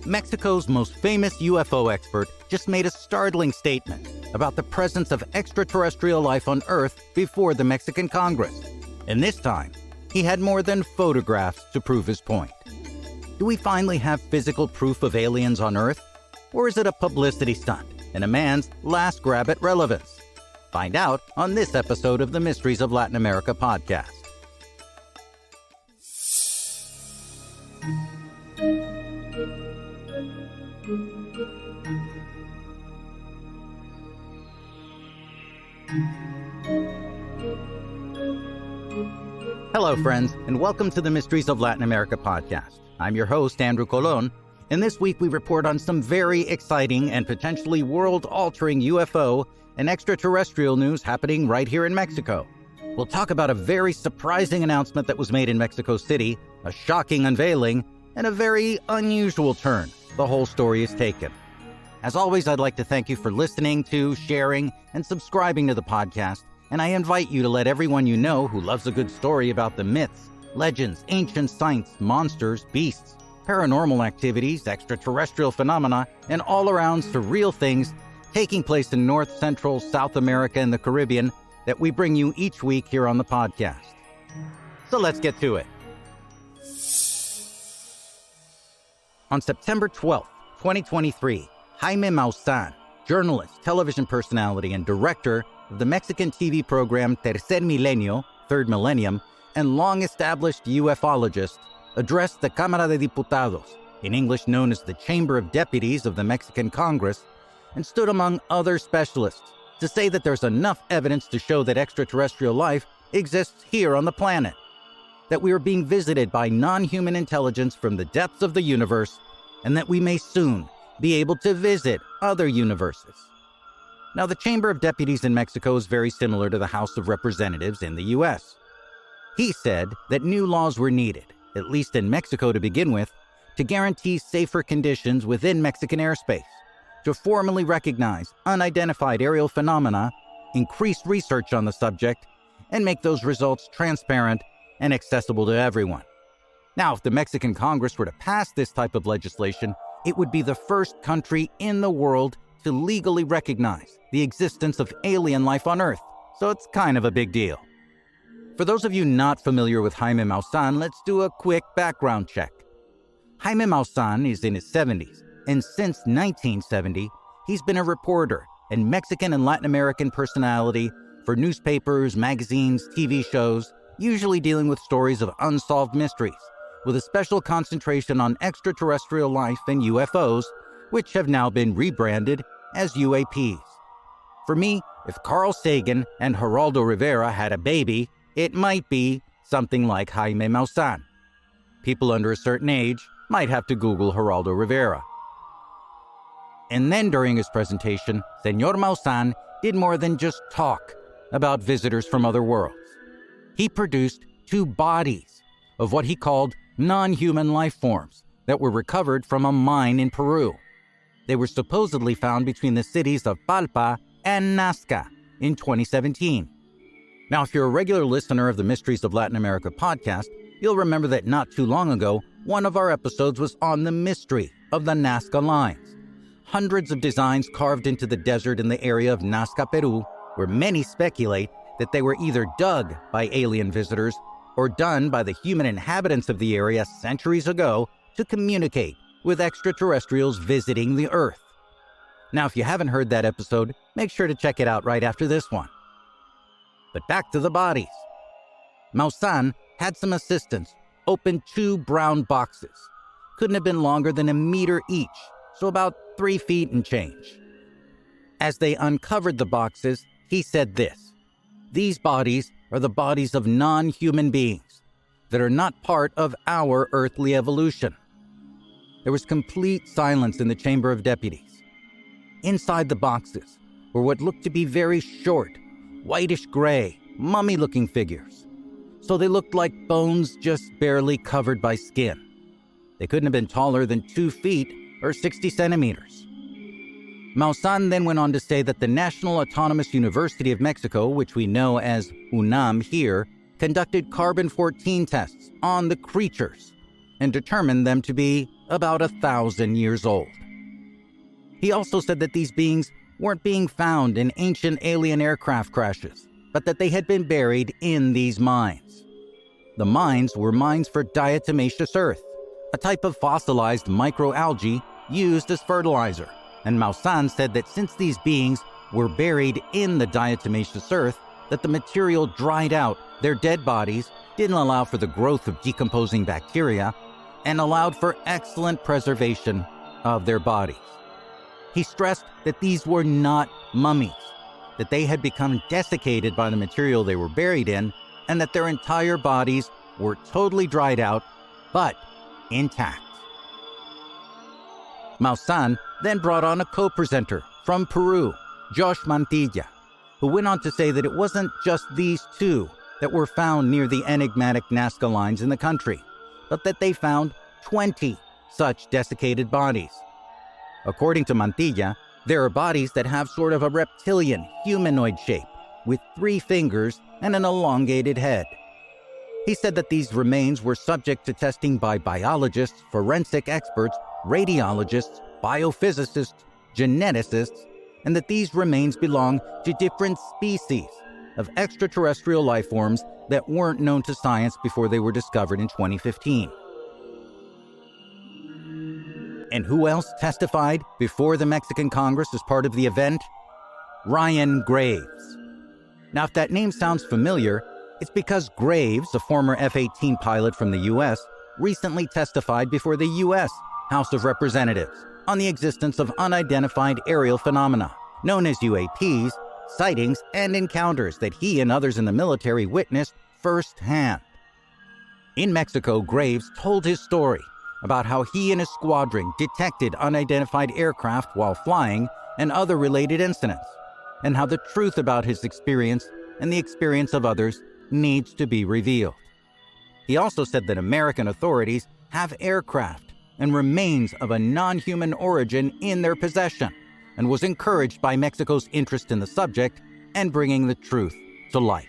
Mexico's most famous UFO expert just made a startling statement about the presence of extraterrestrial life on Earth before the Mexican Congress. And this time, he had more than photographs to prove his point. Do we finally have physical proof of aliens on Earth? Or is it a publicity stunt and a man's last grab at relevance? Find out on this episode of the Mysteries of Latin America podcast. Hello, friends, and welcome to the Mysteries of Latin America podcast. I'm your host, Andrew Colón, and this week we report on some very exciting and potentially world-altering UFO and extraterrestrial news happening right here in Mexico. We'll talk about a very surprising announcement that was made in Mexico City, a shocking unveiling, and a very unusual turn the whole story is taken. As always, I'd like to thank you for listening to, sharing, and subscribing to the podcast, and I invite you to let everyone you know who loves a good story about the myths, legends, ancient science, monsters, beasts, paranormal activities, extraterrestrial phenomena, and all-around surreal things taking place in North, Central, South America, and the Caribbean that we bring you each week here on the podcast. So let's get to it. On September 12th, 2023, Jaime Maussan, journalist, television personality, and director of the Mexican TV program Tercer Milenio, Third Millennium, and long-established ufologist, addressed the Cámara de Diputados, in English known as the Chamber of Deputies of the Mexican Congress, and stood among other specialists to say that there's enough evidence to show that extraterrestrial life exists here on the planet, that we are being visited by non-human intelligence from the depths of the universe, and that we may soon be able to visit other universes. Now, the Chamber of Deputies in Mexico is very similar to the House of Representatives in the U.S. He said that new laws were needed, at least in Mexico to begin with, to guarantee safer conditions within Mexican airspace, to formally recognize unidentified aerial phenomena, increase research on the subject, and make those results transparent and accessible to everyone. Now, if the Mexican Congress were to pass this type of legislation, it would be the first country in the world to legally recognize the existence of alien life on Earth, so it's kind of a big deal. For those of you not familiar with Jaime Maussan, let's do a quick background check. Jaime Maussan is in his 70s, and since 1970, he's been a reporter and Mexican and Latin American personality for newspapers, magazines, TV shows, usually dealing with stories of unsolved mysteries, with a special concentration on extraterrestrial life and UFOs, which have now been rebranded as UAPs. For me, if Carl Sagan and Geraldo Rivera had a baby, it might be something like Jaime Maussan. People under a certain age might have to Google Geraldo Rivera. And then during his presentation, Señor Maussan did more than just talk about visitors from other worlds. He produced 2 bodies of what he called non-human life forms that were recovered from a mine in Peru. They were supposedly found between the cities of Palpa and Nazca in 2017. Now, if you're a regular listener of the Mysteries of Latin America podcast, you'll remember that not too long ago, one of our episodes was on the mystery of the Nazca lines. Hundreds of designs carved into the desert in the area of Nazca, Peru, where many speculate that they were either dug by alien visitors or done by the human inhabitants of the area centuries ago to communicate with extraterrestrials visiting the Earth. Now, if you haven't heard that episode, make sure to check it out right after this one. But back to the bodies. Maussan had some assistants open 2 brown boxes. Couldn't have been longer than 1 meter each, so about 3 feet and change. As they uncovered the boxes, he said this: "These bodies are the bodies of non-human beings that are not part of our earthly evolution." There was complete silence in the Chamber of Deputies. Inside the boxes were what looked to be very short, whitish gray, mummy-looking figures. So they looked like bones just barely covered by skin. They couldn't have been taller than 2 feet or 60 centimeters. Maussan then went on to say that the National Autonomous University of Mexico, which we know as UNAM here, conducted carbon-14 tests on the creatures and determined them to be about 1,000 years old. He also said that these beings weren't being found in ancient alien aircraft crashes, but that they had been buried in these mines. The mines were mines for diatomaceous earth, a type of fossilized microalgae used as fertilizer. And Maussan said that since these beings were buried in the diatomaceous earth, that the material dried out, their dead bodies didn't allow for the growth of decomposing bacteria, and allowed for excellent preservation of their bodies. He stressed that these were not mummies, that they had become desiccated by the material they were buried in, and that their entire bodies were totally dried out, but intact. Maussan then brought on a co-presenter from Peru, Josh Mantilla, who went on to say that it wasn't just these two that were found near the enigmatic Nazca lines in the country, but that they found 20 such desiccated bodies. According to Mantilla, there are bodies that have sort of a reptilian, humanoid shape, with 3 fingers and an elongated head. He said that these remains were subject to testing by biologists, forensic experts, radiologists, biophysicists, geneticists, and that these remains belong to different species of extraterrestrial life forms that weren't known to science before they were discovered in 2015. And who else testified before the Mexican Congress as part of the event? Ryan Graves. Now, if that name sounds familiar, it's because Graves, a former F-18 pilot from the U.S., recently testified before the U.S. House of Representatives on the existence of unidentified aerial phenomena, known as UAPs, sightings, and encounters that he and others in the military witnessed firsthand. In Mexico, Graves told his story about how he and his squadron detected unidentified aircraft while flying and other related incidents, and how the truth about his experience and the experience of others needs to be revealed. He also said that American authorities have aircraft and remains of a non-human origin in their possession, and was encouraged by Mexico's interest in the subject and bringing the truth to light.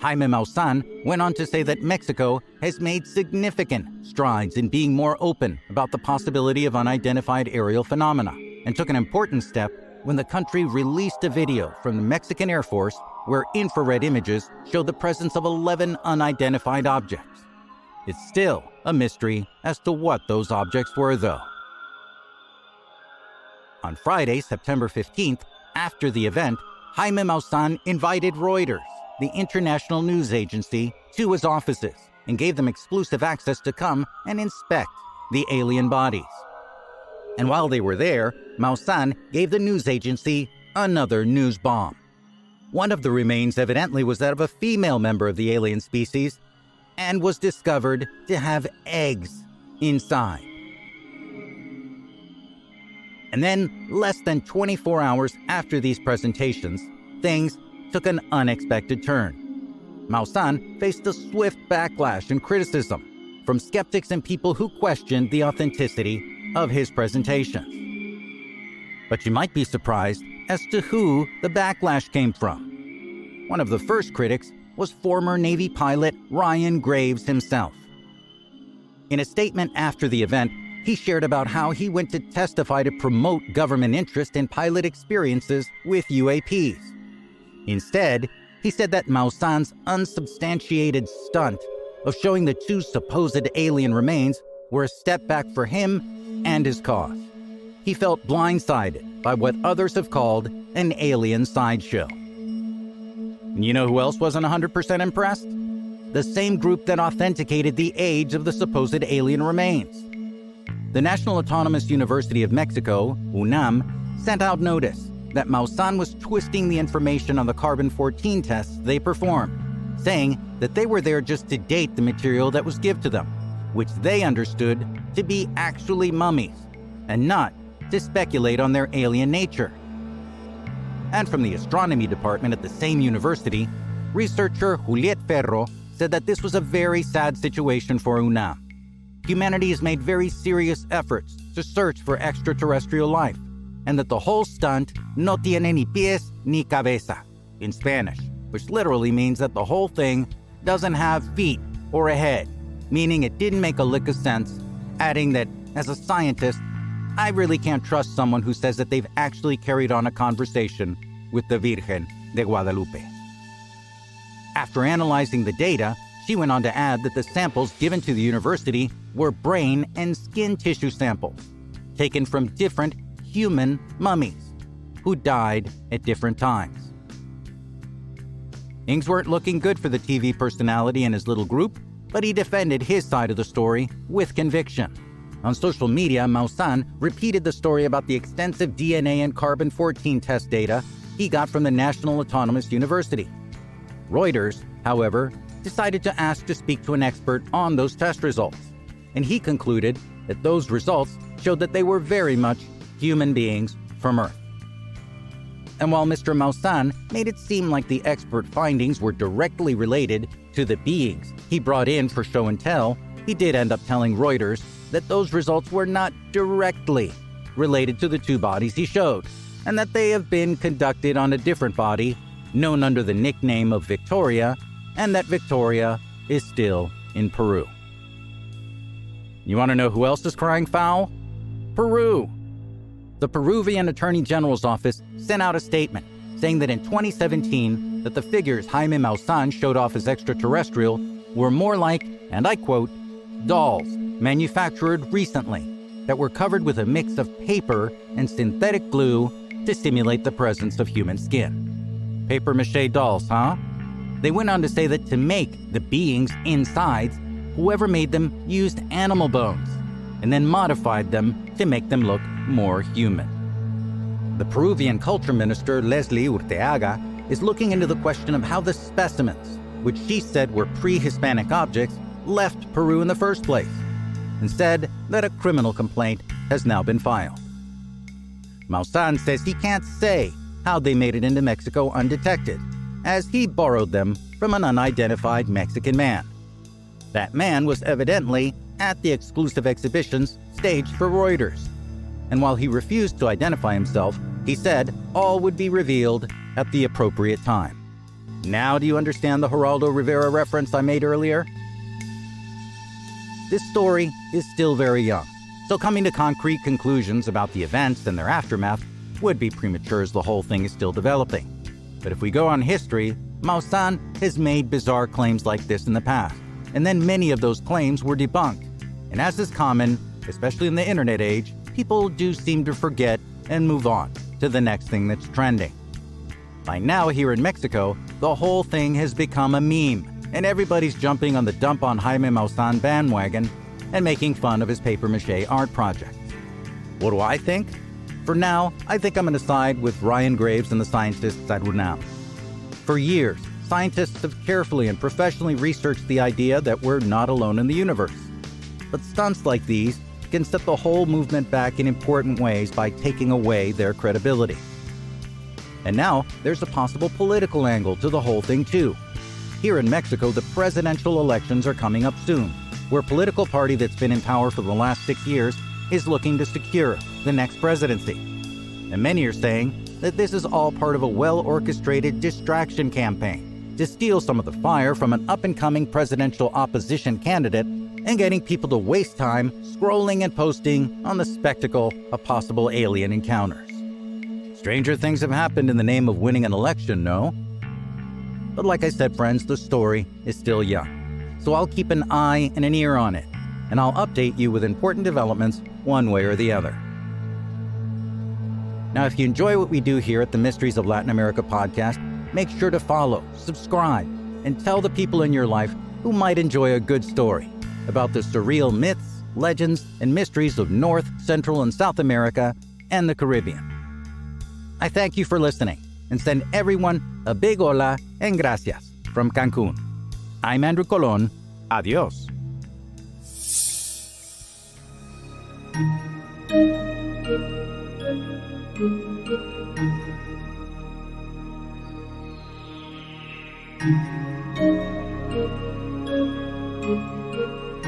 Jaime Maussan went on to say that Mexico has made significant strides in being more open about the possibility of unidentified aerial phenomena, and took an important step when the country released a video from the Mexican Air Force where infrared images showed the presence of 11 unidentified objects. It's still a mystery as to what those objects were, though. On Friday, September 15th, after the event, Jaime Maussan invited Reuters, the international news agency, to his offices and gave them exclusive access to come and inspect the alien bodies. And while they were there, Maussan gave the news agency another news bomb. One of the remains evidently was that of a female member of the alien species and was discovered to have eggs inside. And then, less than 24 hours after these presentations, things took an unexpected turn. Maussan faced a swift backlash and criticism from skeptics and people who questioned the authenticity of his presentations. But you might be surprised as to who the backlash came from. One of the first critics was former Navy pilot Ryan Graves himself. In a statement after the event, he shared about how he went to testify to promote government interest in pilot experiences with UAPs. Instead, he said that Maussan's unsubstantiated stunt of showing the 2 supposed alien remains were a step back for him and his cause. He felt blindsided by what others have called an alien sideshow. And you know who else wasn't 100% impressed? The same group that authenticated the age of the supposed alien remains. The National Autonomous University of Mexico, UNAM, sent out notice that Maussan was twisting the information on the carbon-14 tests they performed, saying that they were there just to date the material that was given to them, which they understood to be actually mummies, and not to speculate on their alien nature. And from the astronomy department at the same university, researcher Juliet Ferro said that this was a very sad situation for UNAM. Humanity has made very serious efforts to search for extraterrestrial life, and that the whole stunt no tiene ni pies ni cabeza, in Spanish, which literally means that the whole thing doesn't have feet or a head, meaning it didn't make a lick of sense, adding that as a scientist, I really can't trust someone who says that they've actually carried on a conversation with the Virgen de Guadalupe. After analyzing the data, she went on to add that the samples given to the university were brain and skin tissue samples, taken from different human mummies who died at different times. Things weren't looking good for the TV personality and his little group, but he defended his side of the story with conviction. On social media, Maussan repeated the story about the extensive DNA and carbon-14 test data he got from the National Autonomous University. Reuters, however, decided to ask to speak to an expert on those test results, and he concluded that those results showed that they were very much human beings from Earth. And while Mr. Maussan made it seem like the expert findings were directly related to the beings he brought in for show and tell, he did end up telling Reuters that those results were not directly related to the two bodies he showed, and that they have been conducted on a different body known under the nickname of Victoria, and that Victoria is still in Peru. You want to know who else is crying foul? Peru. The Peruvian Attorney General's office sent out a statement saying that in 2017 that the figures Jaime Maussan showed off as extraterrestrial were more like, and I quote, dolls manufactured recently that were covered with a mix of paper and synthetic glue to simulate the presence of human skin. Papier-mâché dolls, huh? They went on to say that to make the beings' insides, whoever made them used animal bones and then modified them to make them look more human. The Peruvian culture minister, Leslie Urteaga, is looking into the question of how the specimens, which she said were pre-Hispanic objects, left Peru in the first place, and said that a criminal complaint has now been filed. Maussan says he can't say how they made it into Mexico undetected, as he borrowed them from an unidentified Mexican man. That man was evidently at the exclusive exhibitions staged for Reuters, and while he refused to identify himself, he said all would be revealed at the appropriate time. Now do you understand the Geraldo Rivera reference I made earlier? This story is still very young, so coming to concrete conclusions about the events and their aftermath would be premature as the whole thing is still developing. But if we go on history, Maussan has made bizarre claims like this in the past, and then many of those claims were debunked. And as is common, especially in the internet age, people do seem to forget and move on to the next thing that's trending. By now here in Mexico, the whole thing has become a meme, and everybody's jumping on the dump on Jaime Maussan bandwagon and making fun of his papier-mâché art project. What do I think? For now, I think I'm going to side with Ryan Graves and the scientists at UNAM. For years, scientists have carefully and professionally researched the idea that we're not alone in the universe. But stunts like these can set the whole movement back in important ways by taking away their credibility. And now, there's a possible political angle to the whole thing too. Here in Mexico, the presidential elections are coming up soon, where a political party that's been in power for the last 6 years is looking to secure the next presidency. And many are saying that this is all part of a well-orchestrated distraction campaign to steal some of the fire from an up-and-coming presidential opposition candidate and getting people to waste time scrolling and posting on the spectacle of possible alien encounters. Stranger things have happened in the name of winning an election, no? But like I said, friends, the story is still young. So I'll keep an eye and an ear on it, and I'll update you with important developments one way or the other. Now, if you enjoy what we do here at the Mysteries of Latin America podcast, make sure to follow, subscribe, and tell the people in your life who might enjoy a good story about the surreal myths, legends, and mysteries of North, Central, and South America and the Caribbean. I thank you for listening and send everyone a big hola and gracias from Cancun. I'm Andrew Colón. Adios.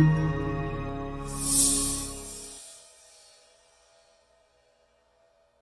Thank you.